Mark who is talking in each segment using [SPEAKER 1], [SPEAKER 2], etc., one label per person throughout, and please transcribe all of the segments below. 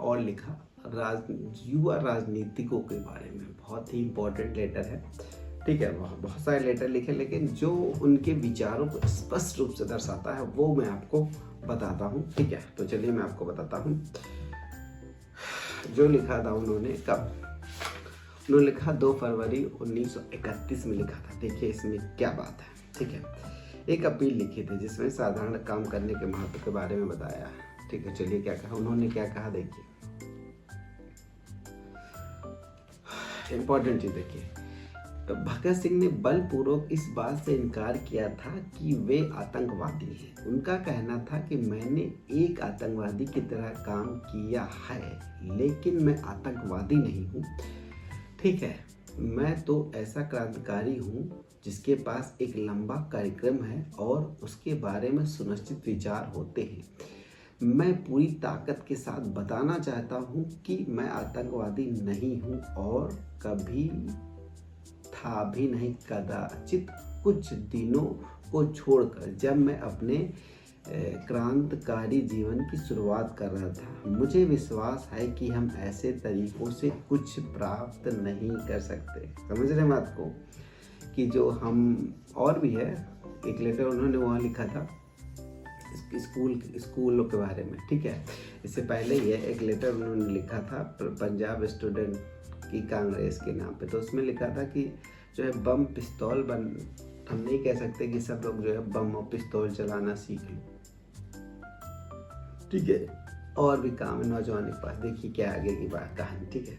[SPEAKER 1] और लिखा युवा राजनीतिकों के बारे में। बहुत ही इम्पोर्टेंट लेटर है, ठीक है। बहुत सारे लेटर लिखे, लेकिन जो उनके विचारों को स्पष्ट रूप से दर्शाता है वो मैं आपको बताता हूँ, ठीक है। तो चलिए मैं आपको बताता हूँ जो लिखा था उन्होंने। कब उन्होंने लिखा? 2 फरवरी 1931 में लिखा था। देखिए इसमें क्या बात है, ठीक है। एक अपील लिखी थी जिसमें साधारण काम करने के महत्व के बारे में बताया, ठीक है। चलिए क्या कहा उन्होंने, क्या कहा देखिए, इंपॉर्टेंट चीज देखिए। तो भगत सिंह ने बलपूर्वक इस बात से इनकार किया था कि वे आतंकवादी हैं। उनका कहना था कि मैंने एक आतंकवादी की तरह काम किया है, लेकिन मैं आतंकवादी नहीं हूँ, ठीक है। मैं तो ऐसा क्रांतिकारी हूँ जिसके पास एक लंबा कार्यक्रम है और उसके बारे में सुनिश्चित विचार होते हैं। मैं पूरी ताकत के साथ बताना चाहता हूँ कि मैं आतंकवादी नहीं हूँ और कभी था भी नहीं। कदाचित कुछ दिनों को छोड़कर जब मैं अपने क्रांतिकारी जीवन की शुरुआत कर रहा था, मुझे विश्वास है कि हम ऐसे तरीकों से कुछ प्राप्त नहीं कर सकते। समझ रहे बात को कि जो हम, और भी है एक लेटर उन्होंने वहाँ लिखा था स्कूलों के बारे में, ठीक है। इससे पहले ही है एक लेटर उन्होंने लिखा था पंजाब स्टूडेंट की कांग्रेस के नाम पे। तो उसमें लिखा था कि जो है बम पिस्तौल हम नहीं कह सकते कि सब लोग जो है बम और पिस्तौल चलाना सीख लो, ठीक है। और भी काम है नौजवानों के पास। देखिए क्या आगे की बात कहानी, ठीक है।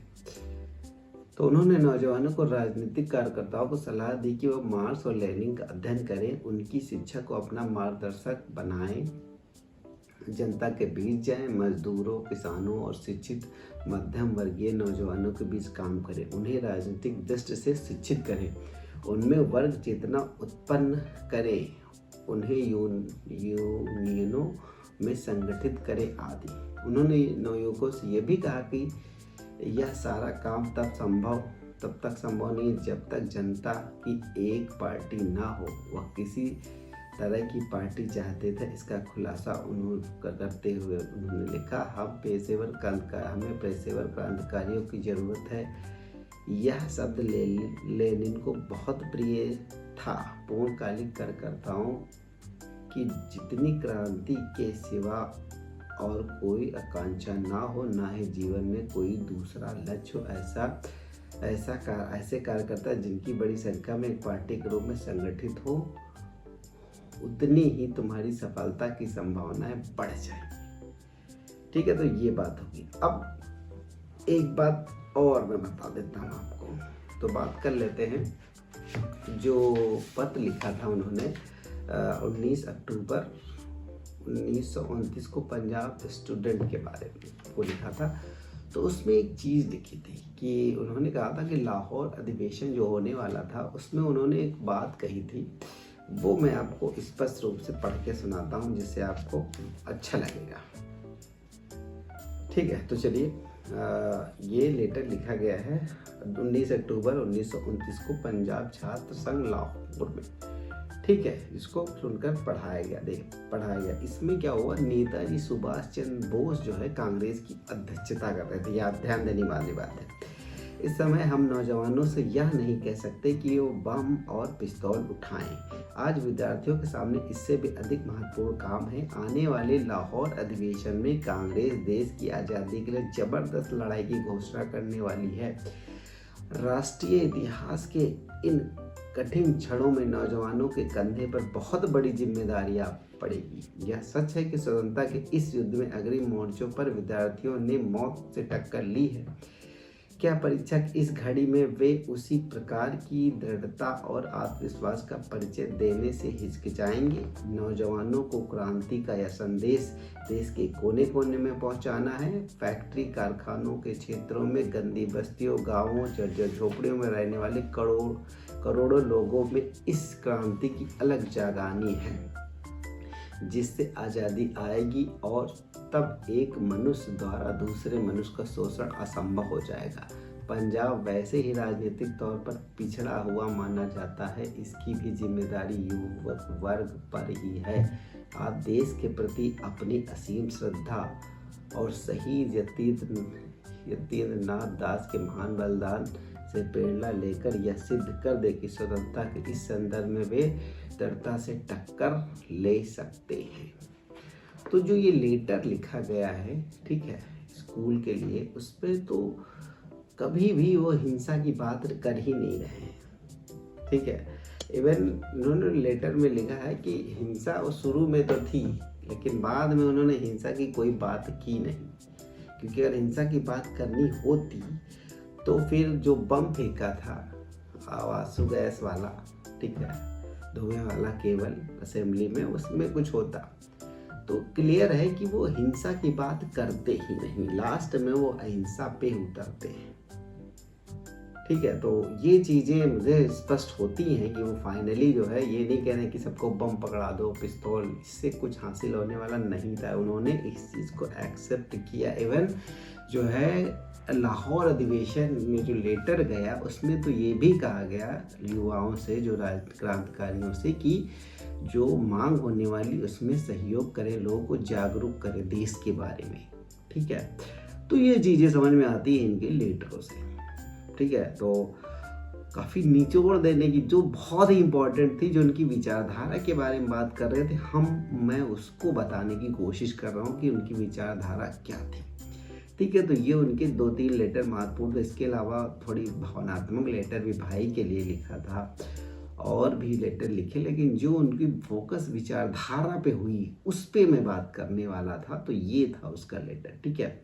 [SPEAKER 1] तो उन्होंने नौजवानों को, राजनीतिक कार्यकर्ताओं को सलाह दी कि वह मार्क्स और लेनिन का अध्ययन करें, उनकी शिक्षा को अपना मार्गदर्शक बनाएं, जनता के बीच जाएं, मजदूरों, किसानों और शिक्षित मध्यम वर्गीय नौजवानों के बीच काम करें, उन्हें राजनीतिक दृष्टि से शिक्षित करें, उनमें वर्ग चेतना उत्पन्न करें, उन्हें यूनियनों में संगठित करें आदि। उन्होंने नवयुवकों से यह भी कहा कि यह सारा काम तब तक संभव नहीं जब तक जनता की एक पार्टी ना हो। वह किसी तरह की पार्टी चाहते थे। इसका खुलासा करते हुए उन्होंने लिखा, हमें पेशेवर क्रांतिकारियों की जरूरत है। यह शब्द लेनिन को बहुत प्रिय था। पूर्णकालिक कार्यकर्ताओं की जितनी क्रांति के सिवा और कोई आकांक्षा ना हो, ना ही जीवन में कोई दूसरा लक्ष्य हो, ऐसे कार्यकर्ता जिनकी बड़ी संख्या में एक पार्टी के रूप में संगठित हो, उतनी ही तुम्हारी सफलता की संभावनाएं बढ़ जाएंगी, ठीक है। तो ये बात होगी। अब एक बात और मैं बता देता हूँ आपको, तो बात कर लेते हैं जो पत्र लिखा था उन्होंने 19 अक्टूबर 1929 को पंजाब स्टूडेंट के बारे में वो लिखा था। तो उसमें एक चीज़ लिखी थी कि उन्होंने कहा था कि लाहौर अधिवेशन जो होने वाला था उसमें उन्होंने एक बात कही थी, वो मैं आपको स्पष्ट रूप से पढ़ के सुनाता हूँ जिससे आपको अच्छा लगेगा, ठीक है। तो चलिए ये लेटर लिखा गया है 19 अक्टूबर 1929 को पंजाब छात्र संघ लाहौर में, ठीक है। इसको सुनकर पढ़ाया गया। इसमें क्या हुआ, नेताजी सुभाष चंद्र बोस जो है कांग्रेस की अध्यक्षता कर रहे थे। याद ध्यान देने वाली बात है। इस समय हम नौजवानों से यह नहीं कह सकते कि वो बम और पिस्तौल उठाएं। आज विद्यार्थियों के सामने इससे भी अधिक महत्वपूर्ण काम है। आने वाले लाहौर अधिवेशन में कांग्रेस देश की आज़ादी के लिए जबरदस्त लड़ाई की घोषणा करने वाली है। राष्ट्रीय इतिहास के इन कठिन क्षणों में नौजवानों के कंधे पर बहुत बड़ी जिम्मेदारियां पड़ेगी। यह सच है कि स्वतंत्रता के इस युद्ध में अग्रिम मोर्चों पर विद्यार्थियों ने मौत से टक्कर ली है। क्या परीक्षा की इस घड़ी में वे उसी प्रकार की दृढ़ता और आत्मविश्वास का परिचय देने से हिचकिचाएंगे? नौजवानों को क्रांति का यह संदेश देश के कोने कोने में पहुंचाना है। फैक्ट्री कारखानों के क्षेत्रों में, गंदी बस्तियों, गांवों, जर्जर झोपड़ियों में रहने वाले करोड़ों लोगों में इस क्रांति की अलग जगानी है, जिससे आज़ादी आएगी और तब एक मनुष्य द्वारा दूसरे मनुष्य का शोषण असंभव हो जाएगा। पंजाब वैसे ही राजनीतिक तौर पर पिछड़ा हुआ माना जाता है। इसकी भी जिम्मेदारी युवक वर्ग पर ही है। आप देश के प्रति अपनी असीम श्रद्धा और शहीद यतीन्द्रनाथ दास के महान बलिदान से प्रेरणा लेकर यह सिद्ध कर दे कि स्वतंत्रता के इस संदर्भ में वे दृढ़ता से टक्कर ले सकते हैं। तो जो ये लेटर लिखा गया है, ठीक है, स्कूल के लिए, उस पर तो कभी भी वो हिंसा की बात कर ही नहीं रहे हैं, ठीक है। इवन उन्होंने लेटर में लिखा है कि हिंसा वो शुरू में तो थी, लेकिन बाद में उन्होंने हिंसा की कोई बात की नहीं, क्योंकि अगर हिंसा की बात करनी होती तो फिर जो बम फेंका था आवासु गैस वाला, ठीक है, धुएं वाला केवल असेंबली में, उसमें कुछ होता तो क्लियर है कि वो हिंसा की बात करते ही नहीं, लास्ट में वो अहिंसा पे उतरते हैं, ठीक है। तो ये चीज़ें मुझे स्पष्ट होती हैं कि वो फाइनली जो है ये नहीं कह रहे कि सबको बम पकड़ा दो, पिस्तौल, इससे कुछ हासिल होने वाला नहीं था। उन्होंने इस चीज़ को एक्सेप्ट किया। इवन जो है लाहौर अधिवेशन में जो लेटर गया उसमें तो ये भी कहा गया युवाओं से, जो क्रांतिकारियों से, कि जो मांग होने वाली उसमें सहयोग करें, लोगों को जागरूक करें देश के बारे में, ठीक है। तो ये चीज़ें समझ में आती हैं इनके लेटरों से, ठीक है। तो काफ़ी निचोड़ देने की जो बहुत ही इम्पोर्टेंट थी, जो उनकी विचारधारा के बारे में बात कर रहे थे मैं उसको बताने की कोशिश कर रहा हूँ कि उनकी विचारधारा क्या थी, ठीक है। तो ये उनके 2-3 लेटर महत्वपूर्ण, इसके अलावा थोड़ी भावनात्मक लेटर भी भाई के लिए लिखा था, और भी लेटर लिखे, लेकिन जो उनकी फोकस विचारधारा पे हुई उस पे मैं बात करने वाला था, तो ये था उसका लेटर, ठीक है।